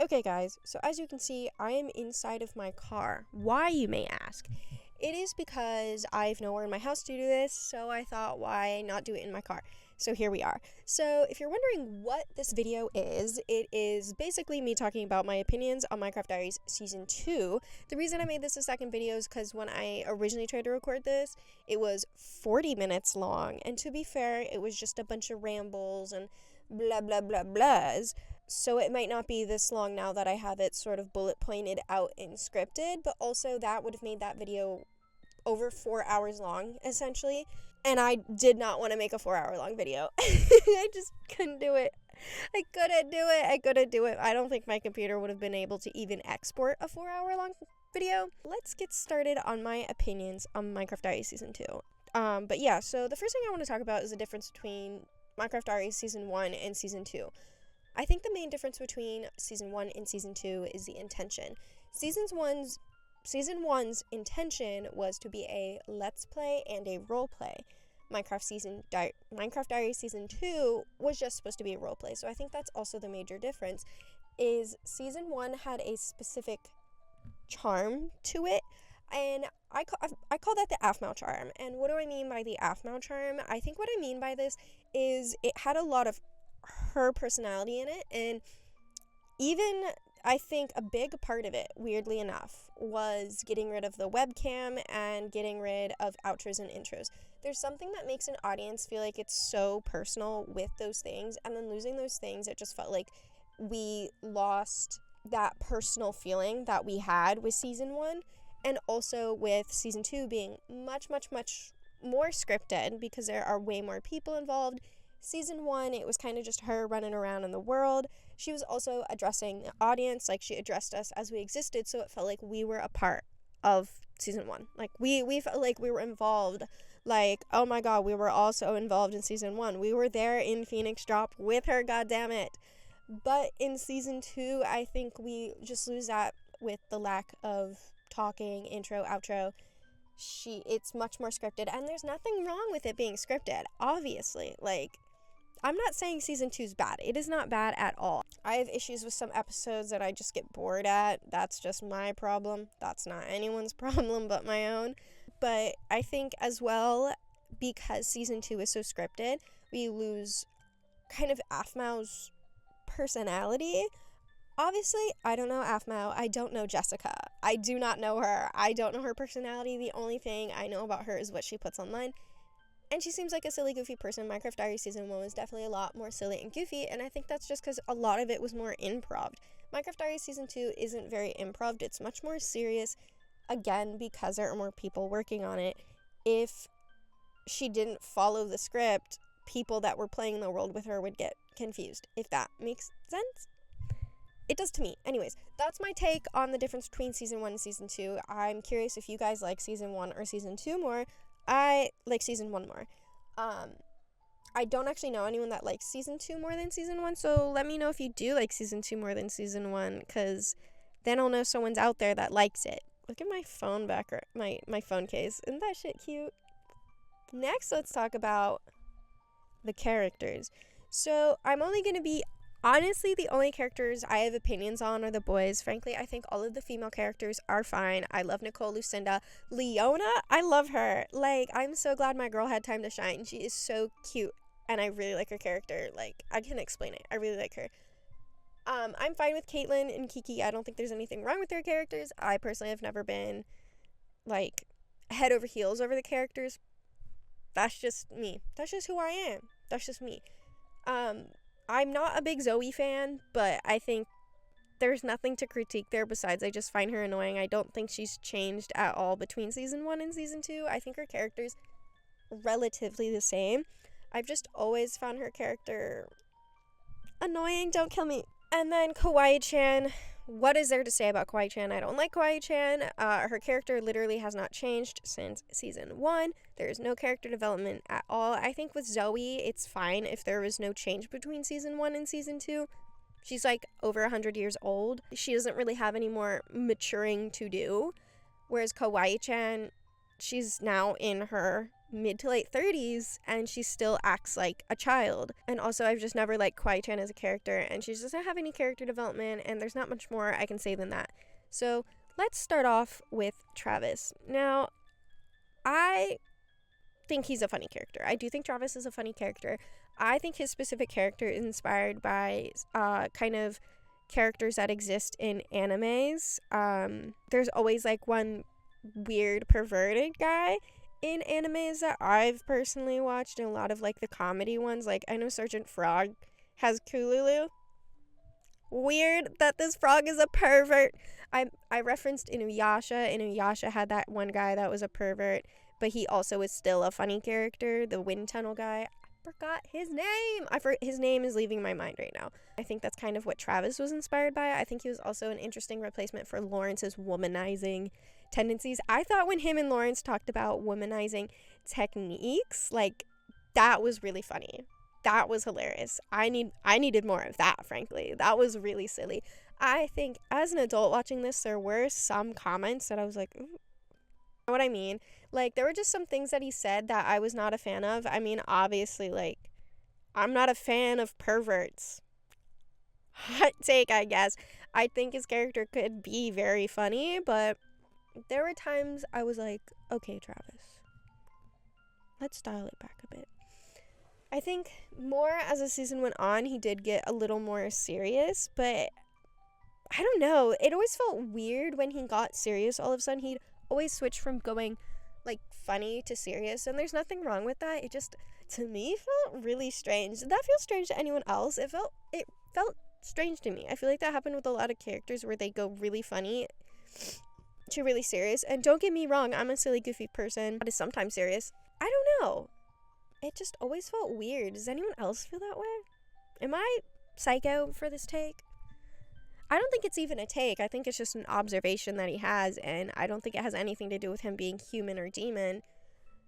Okay guys, so as you can see, I am inside of my car. Why, you may ask? It is because I have nowhere in my house to do this, so I thought, why not do it in my car? So here we are. So if you're wondering what this video is, it is basically me talking about my opinions on Minecraft Diaries Season 2. The reason I made this a second video is because when I originally tried to record this, it was 40 minutes long, and to be fair, it was just a bunch of rambles and blah blah blah blahs. So it might not be this long now that I have it sort of bullet pointed out and scripted, but also that would have made that video over 4 hours long, essentially. And I did not want to make a 4-hour long video. I just couldn't do it. I couldn't do it. I don't think my computer would have been able to even export a 4-hour long video. Let's get started on my opinions on Minecraft Diaries Season 2. But yeah, so the first thing I want to talk about is the difference between Minecraft Diaries Season 1 and Season 2. I think the main difference between Season 1 and Season 2 is the intention. Season 1's intention was to be a let's play and a role play. Minecraft Diaries Season 2 was just supposed to be a role play. So I think that's also the major difference, is Season 1 had a specific charm to it, and I call that the Maou charm. And what do I mean by the Maou charm? I think what I mean by this is it had a lot of her personality in it, and even I think a big part of it, weirdly enough, was getting rid of the webcam and getting rid of outros and intros. There's something that makes an audience feel like it's so personal with those things, and then losing those things, it just felt like we lost that personal feeling that we had with Season 1, and also with Season 2 being much more scripted because there are way more people involved. Season 1, it was kind of just her running around in the world. She was also addressing the audience, like she addressed us as we existed, so it felt like we were a part of Season 1. Like, we felt like we were involved. Like, oh my god, we were also involved in Season 1. We were there in Phoenix Drop with her, goddammit. But in Season 2, I think we just lose that with the lack of talking, intro, outro. It's much more scripted, and there's nothing wrong with it being scripted, obviously. Like, I'm not saying Season 2 is bad. It is not bad at all. I have issues with some episodes that I just get bored at. That's just my problem. That's not anyone's problem but my own. But I think as well, because Season 2 is so scripted, we lose kind of Maou's personality. Obviously, I don't know Maou. I don't know Jessica. I do not know her. I don't know her personality. The only thing I know about her is what she puts online. And she seems like a silly, goofy person. Minecraft Diaries Season 1 was definitely a lot more silly and goofy, and I think that's just because a lot of it was more improv. Minecraft Diaries Season 2 isn't very improv. It's much more serious, again, because there are more people working on it. If she didn't follow the script, people that were playing the world with her would get confused, if that makes sense. It does to me. Anyways, that's my take on the difference between Season 1 and Season 2. I'm curious if you guys like Season 1 or Season 2 more. I like Season 1 more. I don't actually know anyone that likes Season 2 more than Season 1, so let me know if you do like Season 2 more than Season 1, because then I'll know someone's out there that likes it. Look at my phone my phone case. Isn't that shit cute? Next, let's talk about the characters. So, I'm only going to be honestly, the only characters I have opinions on are the boys. Frankly, I think all of the female characters are fine. I love Nicole, Lucinda. Leona, I love her. Like, I'm so glad my girl had time to shine. She is so cute, and I really like her character. Like, I can't explain it. I really like her. I'm fine with Caitlyn and Kiki. I don't think there's anything wrong with their characters. I personally have never been, like, head over heels over the characters. That's just me. That's just who I am. That's just me. I'm not a big Zoe fan, but I think there's nothing to critique there besides I just find her annoying. I don't think she's changed at all between Season 1 and Season 2. I think her character's relatively the same. I've just always found her character annoying. Don't kill me. And then Kawaii-chan. What is there to say about Kawaii-chan? I don't like Kawaii-chan. Her character literally has not changed since Season 1. There is no character development at all. I think with Zoe, it's fine if there was no change between Season 1 and Season 2. She's like over 100 years old. She doesn't really have any more maturing to do. Whereas Kawaii-chan, she's now in her mid to late 30s and she still acts like a child. And also, I've just never liked Kawaii-chan as a character, and she doesn't have any character development, and there's not much more I can say than that. So let's start off with Travis. Now, I think he's a funny character. I do think Travis is a funny character. I think his specific character is inspired by kind of characters that exist in animes. There's always like one weird perverted guy in animes that I've personally watched, and a lot of like the comedy ones. Like I know Sergeant Frog has Kululu. Weird that this frog is a pervert. I referenced Inuyasha. Inuyasha had that one guy that was a pervert, but he also is still a funny character, the wind tunnel guy. I forgot his name. His name is leaving my mind right now. I think that's kind of what Travis was inspired by. I think he was also an interesting replacement for Lawrence's womanizing tendencies. I thought when him and Lawrence talked about womanizing techniques, like, that was really funny. That was hilarious. I needed more of that, frankly. That was really silly. I think as an adult watching this, there were some comments that I was like, ooh. You know what I mean? Like, there were just some things that he said that I was not a fan of. I mean, obviously, like, I'm not a fan of perverts. Hot take, I guess. I think his character could be very funny, but there were times I was like, okay, Travis, let's dial it back a bit. I think more as the season went on, he did get a little more serious, but I don't know. It always felt weird when he got serious. All of a sudden, he'd always switch from going, like, funny to serious, and there's nothing wrong with that. It just, to me, felt really strange. Did that feel strange to anyone else? It felt strange to me. I feel like that happened with a lot of characters where they go really funny to really serious. And don't get me wrong, I'm a silly, goofy person that is sometimes serious. I don't know. It just always felt weird. Does anyone else feel that way? Am I psycho for this take? I don't think it's even a take. I think it's just an observation that he has, and I don't think it has anything to do with him being human or demon,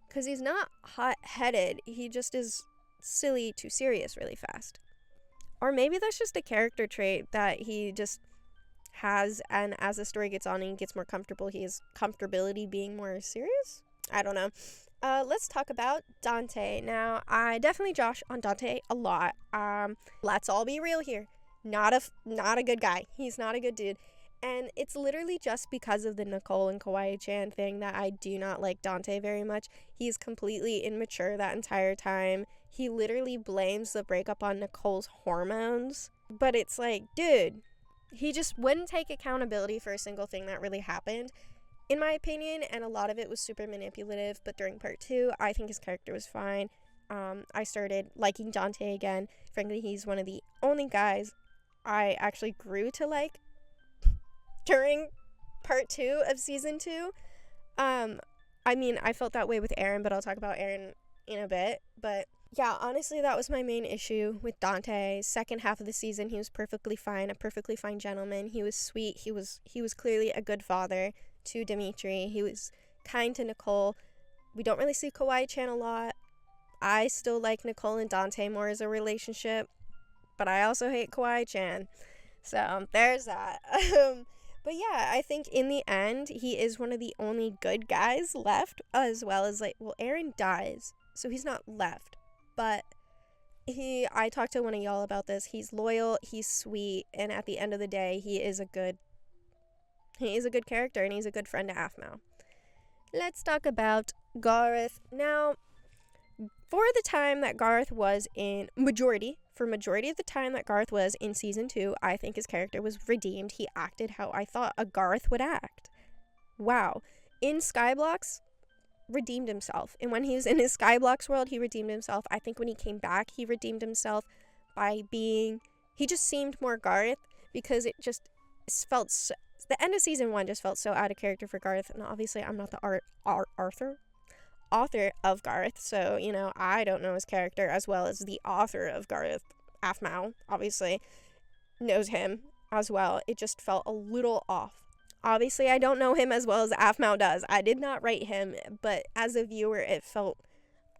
because he's not hot-headed. He just is silly to serious really fast. Or maybe that's just a character trait that he just has, and as the story gets on and he gets more comfortable, he has comfortability being more serious? I don't know. Let's talk about Dante. Now, I definitely josh on Dante a lot. Let's all be real here. Not a good guy. He's not a good dude. And it's literally just because of the Nicole and Kawaii-chan thing that I do not like Dante very much. He's completely immature that entire time. He literally blames the breakup on Nicole's hormones. But it's like, dude, he just wouldn't take accountability for a single thing that really happened, in my opinion, and a lot of it was super manipulative. But during part 2, I think his character was fine. I started liking Dante again. Frankly, he's one of the only guys I actually grew to like during part 2 of season 2. I mean, I felt that way with Aaron, but I'll talk about Aaron in a bit. But yeah, honestly, that was my main issue with Dante. Second half of the season, he was perfectly fine, a perfectly fine gentleman. He was sweet. He was clearly a good father to Dimitri. He was kind to Nicole. We don't really see Kawaii-chan a lot. I still like Nicole and Dante more as a relationship, but I also hate Kawaii-chan. So there's that. But yeah, I think in the end, he is one of the only good guys left, as well as, like, well, Aaron dies, so he's not left. But I talked to one of y'all about this. He's loyal, he's sweet, and at the end of the day, he is a good character, and he's a good friend to Aphmau. Let's talk about Garroth. Now, for the time that Garroth was in majority of the time that Garroth was in season 2, I think his character was redeemed. He acted how I thought a Garroth would act. Wow. In Skyblocks, redeemed himself. And when he was in his Skyblocks world, he redeemed himself. I think when he came back, he redeemed himself by he just seemed more Garroth, because it just felt so, the end of season 1 just felt so out of character for Garroth. And obviously, I'm not the author of Garroth, so, you know, I don't know his character as well as the author of Garroth, Aphmau, obviously, knows him as well. It just felt a little off. Obviously, I don't know him as well as Aphmau does. I did not write him, but as a viewer, it felt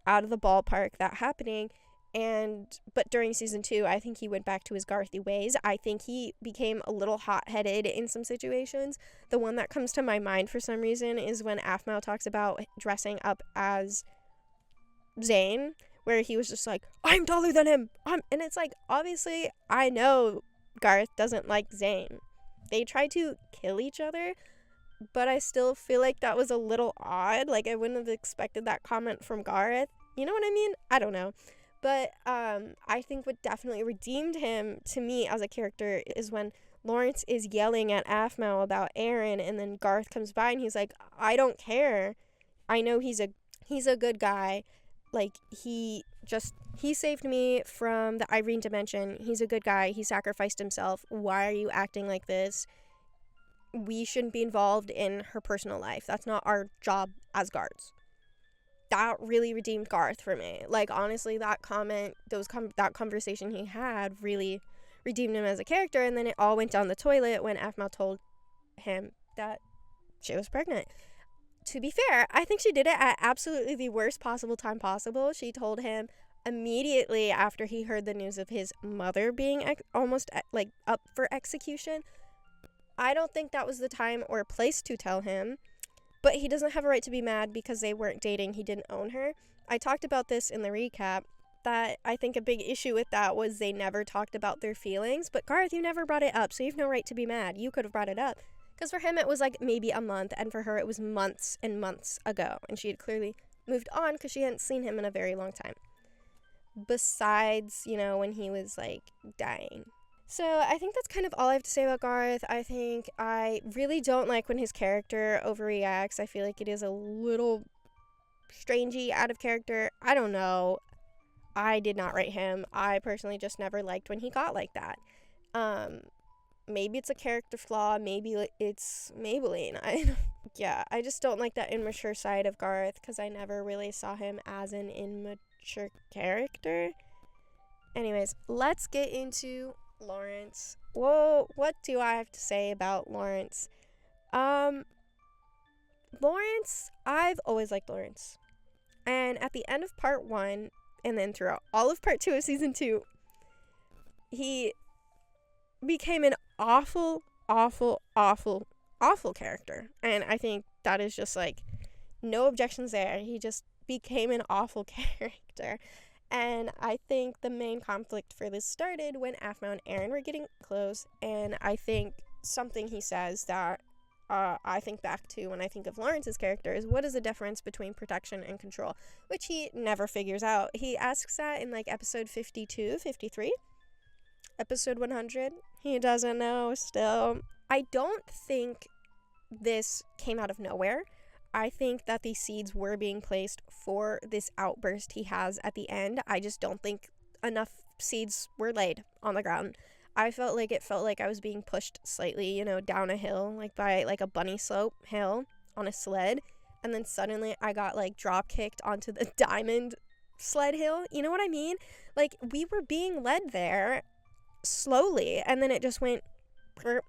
out of the ballpark, that happening. But during season 2, I think he went back to his Garthy ways. I think he became a little hot-headed in some situations. The one that comes to my mind for some reason is when Aphmau talks about dressing up as Zayn, where he was just like, I'm taller than him. And it's like, obviously, I know Garth doesn't like Zayn. They tried to kill each other, but I still feel like that was a little odd. Like, I wouldn't have expected that comment from Garth. You know what I mean? I don't know. But I think what definitely redeemed him to me as a character is when Lawrence is yelling at Aphmau about Aaron, and then Garth comes by and he's like, I don't care. I know he's a good guy. Like, he saved me from the Irene dimension. He's a good guy. He sacrificed himself. Why are you acting like this? We shouldn't be involved in her personal life. That's not our job as guards. That really redeemed Garth for me. Like, honestly, that comment, that conversation he had really redeemed him as a character. And then it all went down the toilet when Aphmau told him that she was pregnant. To be fair, I think she did it at absolutely the worst possible time possible. She told him immediately after he heard the news of his mother being almost like up for execution. I don't think that was the time or place to tell him. But he doesn't have a right to be mad because they weren't dating. He didn't own her. I talked about this in the recap, that I think a big issue with that was they never talked about their feelings. But Garth, you never brought it up, so you have no right to be mad. You could have brought it up. Because for him, it was like maybe a month, and for her, it was months and months ago. And she had clearly moved on because she hadn't seen him in a very long time. Besides, when he was like dying. So I think that's kind of all I have to say about Garth. I think I really don't like when his character overreacts. I feel like it is a little strangey, out of character. I don't know. I did not rate him. I personally just never liked when he got like that. Maybe it's a character flaw. Maybe it's Maybelline. I just don't like that immature side of Garth because I never really saw him as an immature character. Anyways, let's get into Lawrence. Whoa, what do I have to say about Lawrence? Lawrence, I've always liked Lawrence. And at the end of part 1, and then throughout all of part 2 of season 2, he became an awful, awful, awful, awful character. And I think that is just like, no objections there. He just became an awful character. And I think the main conflict for this started when Aphmau and Aaron were getting close, and I think something he says that I think back to when I think of Lawrence's character is, what is the difference between protection and control? Which he never figures out. He asks that in like episode 52, 53, episode 100. He doesn't know still. I don't think this came out of nowhere. I think that the seeds were being placed for this outburst he has at the end. I just don't think enough seeds were laid on the ground. I felt like I was being pushed slightly, down a hill, like by like a bunny slope hill on a sled. And then suddenly I got like drop kicked onto the diamond sled hill. You know what I mean? Like, we were being led there slowly, and then it just went perp.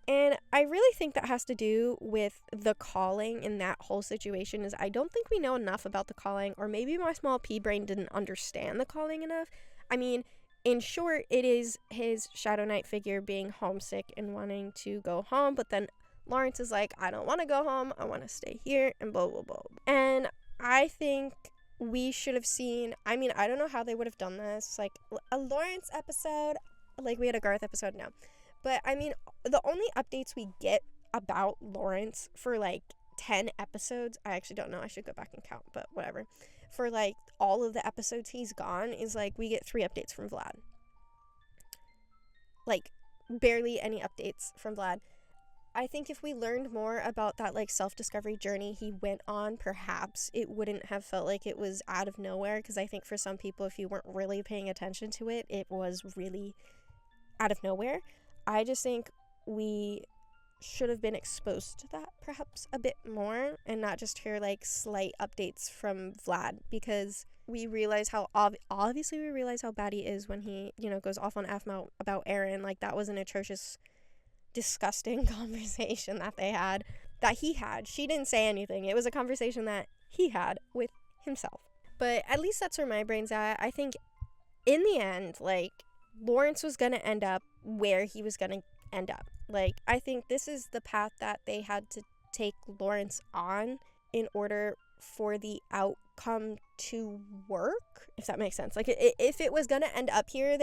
And I really think that has to do with the calling in that whole situation. Is I don't think we know enough about the calling, or maybe my small pea brain didn't understand the calling enough. I mean, in short, it is his Shadow Knight figure being homesick and wanting to go home, but then Lawrence is like, I don't want to go home, I want to stay here, and blah, blah, blah. And I think we should have seen, I don't know how they would have done this, like a Lawrence episode, like we had a Garth episode now. But, the only updates we get about Lawrence for, 10 episodes, I actually don't know, I should go back and count, but whatever. For, all of the episodes he's gone is, we get 3 updates from Vlad. Barely any updates from Vlad. I think if we learned more about that, self-discovery journey he went on, perhaps it wouldn't have felt like it was out of nowhere, because I think for some people, if you weren't really paying attention to it, it was really out of nowhere. I just think we should have been exposed to that perhaps a bit more and not just hear slight updates from Vlad, because we realize how obviously we realize how bad he is when he goes off on Aphmau about Aaron. That was an atrocious, disgusting conversation that he had. She didn't say anything. It was a conversation that he had with himself. But at least that's where my brain's at. I think in the end, Lawrence was going to end up where he was going to end up. I think this is the path that they had to take Lawrence on in order for the outcome to work, if that makes sense. Like, if it was gonna end up here,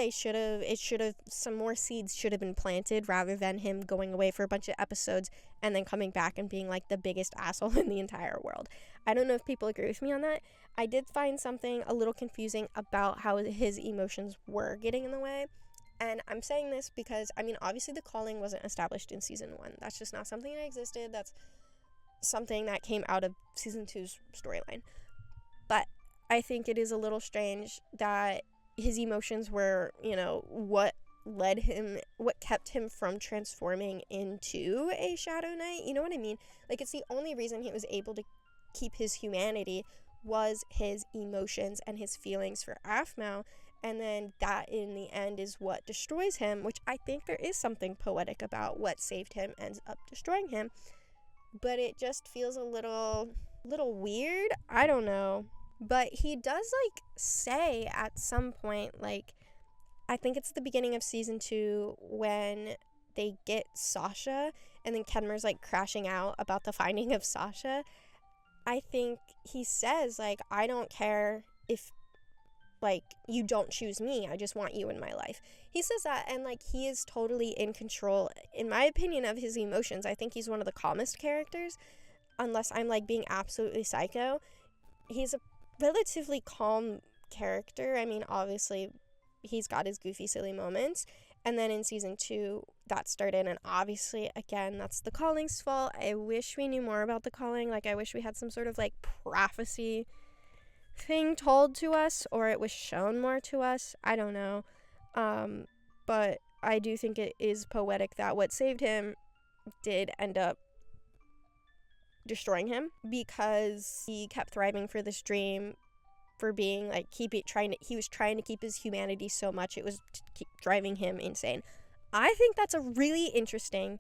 some more seeds should have been planted, rather than him going away for a bunch of episodes and then coming back and being like the biggest asshole in the entire world. I don't know if people agree with me on that. I did find something a little confusing about how his emotions were getting in the way. And I'm saying this because, I mean, obviously the calling wasn't established in season 1. That's just not something that existed. That's something that came out of season 2's storyline. But I think it is a little strange that his emotions were, what kept him from transforming into a Shadow Knight. You know what I mean? Like, it's the only reason he was able to keep his humanity was his emotions and his feelings for Aphmau. And then that, in the end, is what destroys him, which I think there is something poetic about. What saved him ends up destroying him. But it just feels a little weird. I don't know. But he does, say at some point, I think it's the beginning of season 2 when they get Sasha, and then Kenmer's, crashing out about the finding of Sasha. I think he says, I don't care if, you don't choose me. I just want you in my life. He says that, and, he is totally in control, in my opinion, of his emotions. I think he's one of the calmest characters, unless I'm, being absolutely psycho. He's a relatively calm character. I mean, obviously, he's got his goofy, silly moments. And then in season 2, that started, and obviously, again, that's the calling's fault. I wish we knew more about the calling. I wish we had some sort of, prophecy thing told to us, or it was shown more to us. I don't know. But I do think it is poetic that what saved him did end up destroying him, because he kept thriving for this dream, for being he was trying to keep his humanity so much it was driving him insane. I think that's a really interesting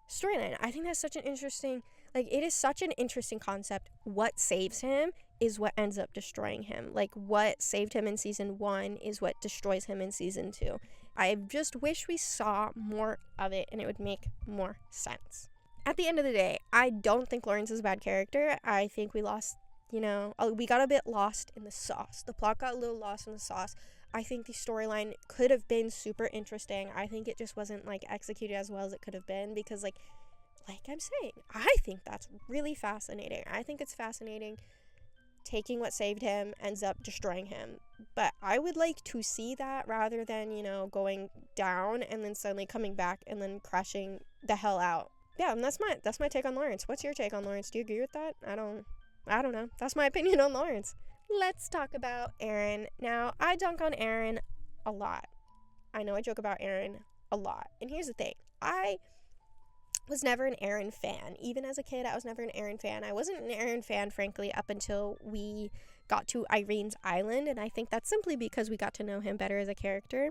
storyline. I think that's such an interesting, it is such an interesting concept. What saves him is what ends up destroying him. What saved him in season 1 is what destroys him in season 2. I just wish we saw more of it, and it would make more sense. At the end of the day, I don't think Lawrence is a bad character. I think we lost, we got a bit lost in the sauce. The plot got a little lost in the sauce. I think the storyline could have been super interesting. I think it just wasn't, executed as well as it could have been, because, like I'm saying, I think that's really fascinating. I think it's fascinating taking what saved him ends up destroying him. But I would like to see that, rather than, going down and then suddenly coming back and then crashing the hell out. Yeah, and that's my take on Lawrence. What's your take on Lawrence? Do you agree with that? I don't know. That's my opinion on Lawrence. Let's talk about Eren. Now, I dunk on Eren a lot. I know I joke about Eren a lot. And here's the thing. I was never an Eren fan. Even as a kid, I was never an Eren fan. I wasn't an Eren fan, frankly, up until we got to Irene's Island. And I think that's simply because we got to know him better as a character.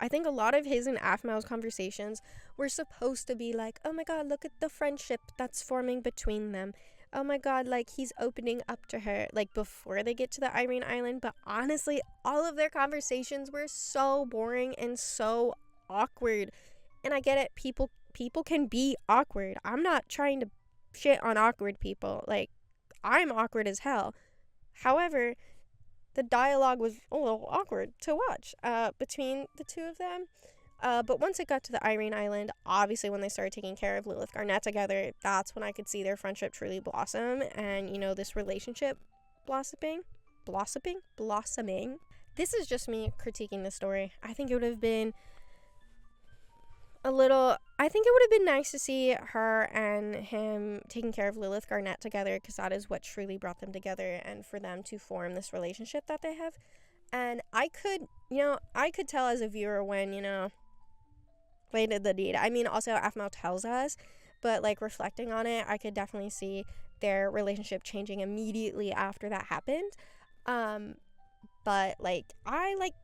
I think a lot of his and Aphmau's conversations were supposed to be oh my god, look at the friendship that's forming between them. Oh my god, he's opening up to her, before they get to the Irene Island. But honestly, all of their conversations were so boring and so awkward. And I get it, people can be awkward. I'm not trying to shit on awkward people. I'm awkward as hell. However, the dialogue was a little awkward to watch between the two of them. But once it got to the Irene Island, obviously when they started taking care of Lilith Garnett together, that's when I could see their friendship truly blossom, and, this relationship blossoming. This is just me critiquing the story. I think it would have been nice to see her and him taking care of Lilith Garnett together, because that is what truly brought them together, and for them to form this relationship that they have. And I could tell as a viewer when, they did the deed. I mean, also Aphmau tells us, but reflecting on it, I could definitely see their relationship changing immediately after that happened. But I like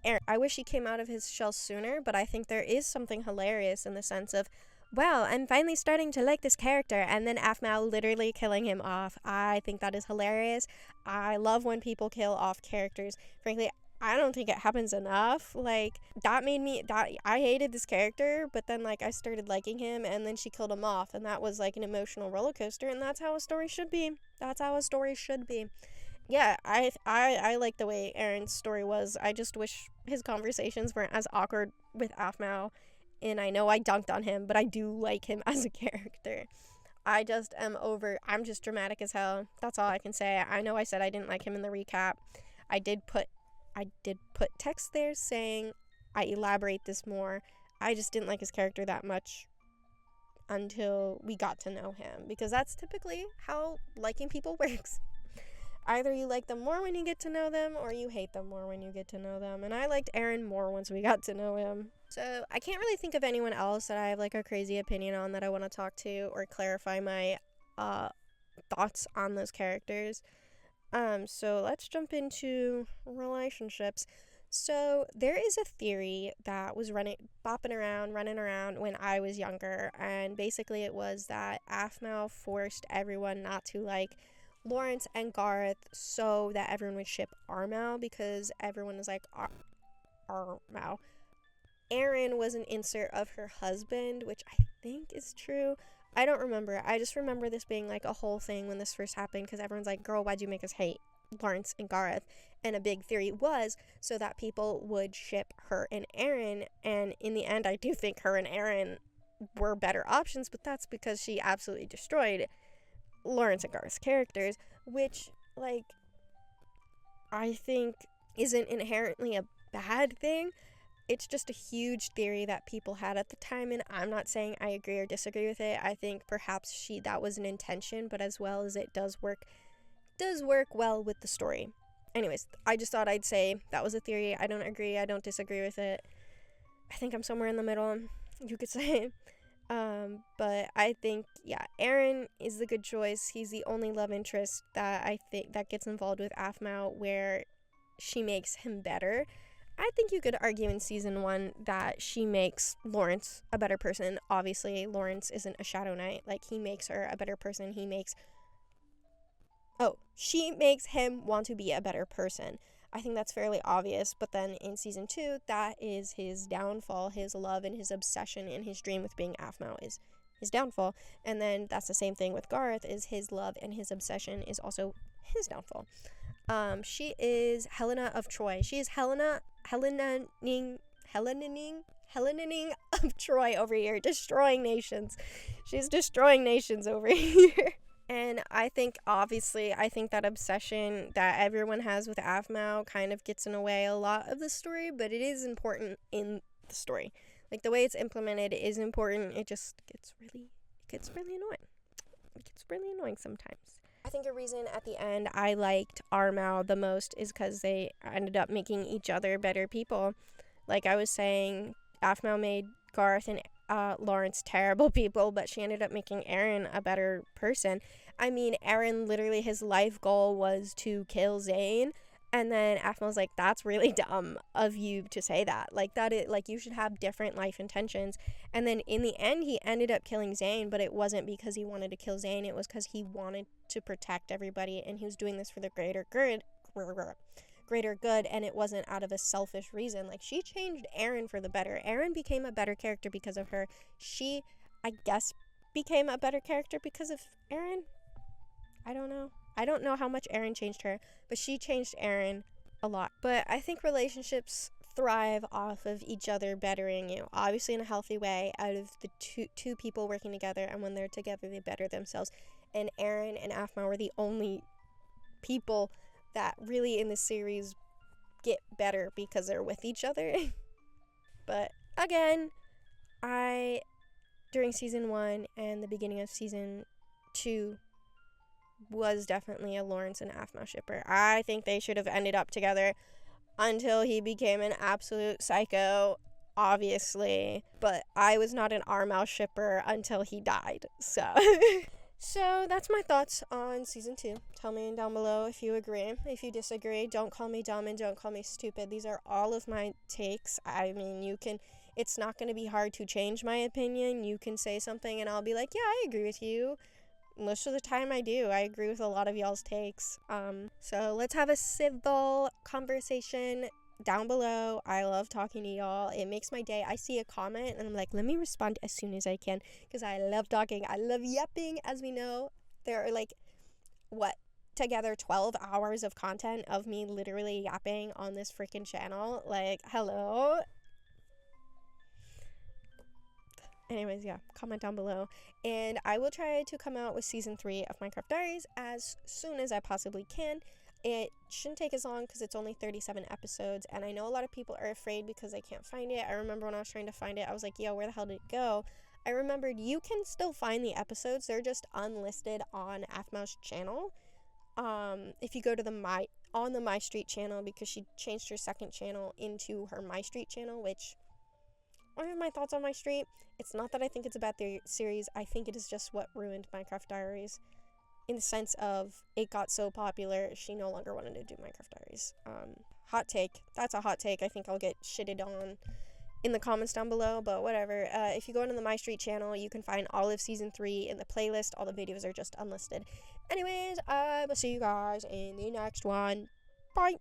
Eren. I wish he came out of his shell sooner, but I think there is something hilarious in the sense of, well, I'm finally starting to like this character, and then Aphmau literally killing him off. I think that is hilarious. I love when people kill off characters. Frankly, I don't think it happens enough. Like, that made me, that, I hated this character, but then, like, I started liking him, and then she killed him off, and that was, like, an emotional roller coaster, and that's how a story should be. That's how a story should be. Yeah, I like the way Aaron's story was. I just wish his conversations weren't as awkward with Aphmau, and I know I dunked on him, but I do like him as a character. I just am over. I'm just dramatic as hell. That's all I can say. I know I said I didn't like him in the recap. I did put text there saying I elaborate this more. I just didn't like his character that much until we got to know him, because that's typically how liking people works. Either you like them more when you get to know them, or you hate them more when you get to know them. And I liked Aaron more once we got to know him. So I can't really think of anyone else that I have like a crazy opinion on that I want to talk to or clarify my thoughts on those characters. So let's jump into relationships. So there is a theory that was running around when I was younger, and basically it was that Aphmau forced everyone not to like Lawrence and Garroth so that everyone would ship Armau, because everyone was like, Armau. Aaron was an insert of her husband, which I think is true. I don't remember. I just remember this being like a whole thing when this first happened, because everyone's like, girl, why'd you make us hate Lawrence and Garroth? And a big theory was so that people would ship her and Aaron, and in the end I do think her and Aaron were better options, but that's because she absolutely destroyed Lawrence and Garth's characters, which, like, I think isn't inherently a bad thing. It's just a huge theory that people had at the time, and I'm not saying I agree or disagree with it. I think perhaps that was an intention, but as well as it does work well with the story. Anyways, I just thought I'd say that was a theory. I don't agree, I don't disagree with it. I think I'm somewhere in the middle, you could say. But I think, yeah, Aaron is the good choice. He's the only love interest that I think that gets involved with Aphmau where she makes him better. I think you could argue in season 1 that she makes Lawrence a better person. Obviously, Lawrence isn't a Shadow Knight. Like, he makes her a better person. She makes him want to be a better person. I think that's fairly obvious, but then in season 2, that is his downfall. His love and his obsession and his dream with being Aphmau is his downfall. And then that's the same thing with Garroth, is his love and his obsession is also his downfall. She is Helena of Troy. She is Helenaing of Troy over here, destroying nations. She's destroying nations over here. And I think that obsession that everyone has with Aphmau kind of gets in the way a lot of the story, but it is important in the story. Like, the way it's implemented is important. It just gets really annoying. It gets really annoying sometimes. I think a reason at the end I liked Armau the most is because they ended up making each other better people. Like I was saying, Aphmau made Garth and Lawrence terrible people, but she ended up making Aaron a better person. I mean, Aaron, literally his life goal was to kill Zane, and then Aphmau was like, that's really dumb of you to say that. Like, you should have different life intentions. And then in the end, he ended up killing Zane, but it wasn't because he wanted to kill Zane, it was because he wanted to protect everybody, and he was doing this for the greater good, and it wasn't out of a selfish reason. Like, she changed Aaron for the better. Aaron became a better character because of her. She, I guess, became a better character because of Aaron. I don't know how much Aaron changed her, but she changed Aaron a lot. But I think relationships thrive off of each other bettering you, obviously in a healthy way, out of the two people working together, and when they're together they better themselves. And Aaron and Aphmau were the only people that really in the series get better because they're with each other. But again, during season 1 and the beginning of season 2 was definitely a Lawrence and Aphmau shipper. I think they should have ended up together until he became an absolute psycho, obviously. But I was not an Armau shipper until he died, so... So that's my thoughts on season 2. Tell me down below if you agree. If you disagree, don't call me dumb and don't call me stupid. These are all of my takes. I mean, it's not going to be hard to change my opinion. You can say something and I'll be like, yeah, I agree with you. Most of the time I do. I agree with a lot of y'all's takes. So let's have a civil conversation down below. I love talking to y'all. It makes my day. I see a comment and I'm like, let me respond as soon as I can because I love talking. I love yapping. As we know, there are like, what, together 12 hours of content of me literally yapping on this freaking channel. Like, hello. Anyways, yeah, comment down below. And I will try to come out with season 3 of Minecraft Diaries as soon as I possibly can. It shouldn't take as long because it's only 37 episodes, and I know a lot of people are afraid because they can't find it. I remember when I was trying to find it, I was like, yo, where the hell did it go? I remembered you can still find the episodes. They're just unlisted on Afmau's channel. If you go to the My Street channel, because she changed her second channel into her My Street channel, which I have my thoughts on My Street. It's not that I think it's a bad series. I think it is just what ruined Minecraft Diaries, in the sense of it got so popular, she no longer wanted to do Minecraft Diaries. Hot take. That's a hot take. I think I'll get shitted on in the comments down below, but whatever. If you go into the My Street channel, you can find all of season 3 in the playlist. All the videos are just unlisted. Anyways, I will see you guys in the next one. Bye!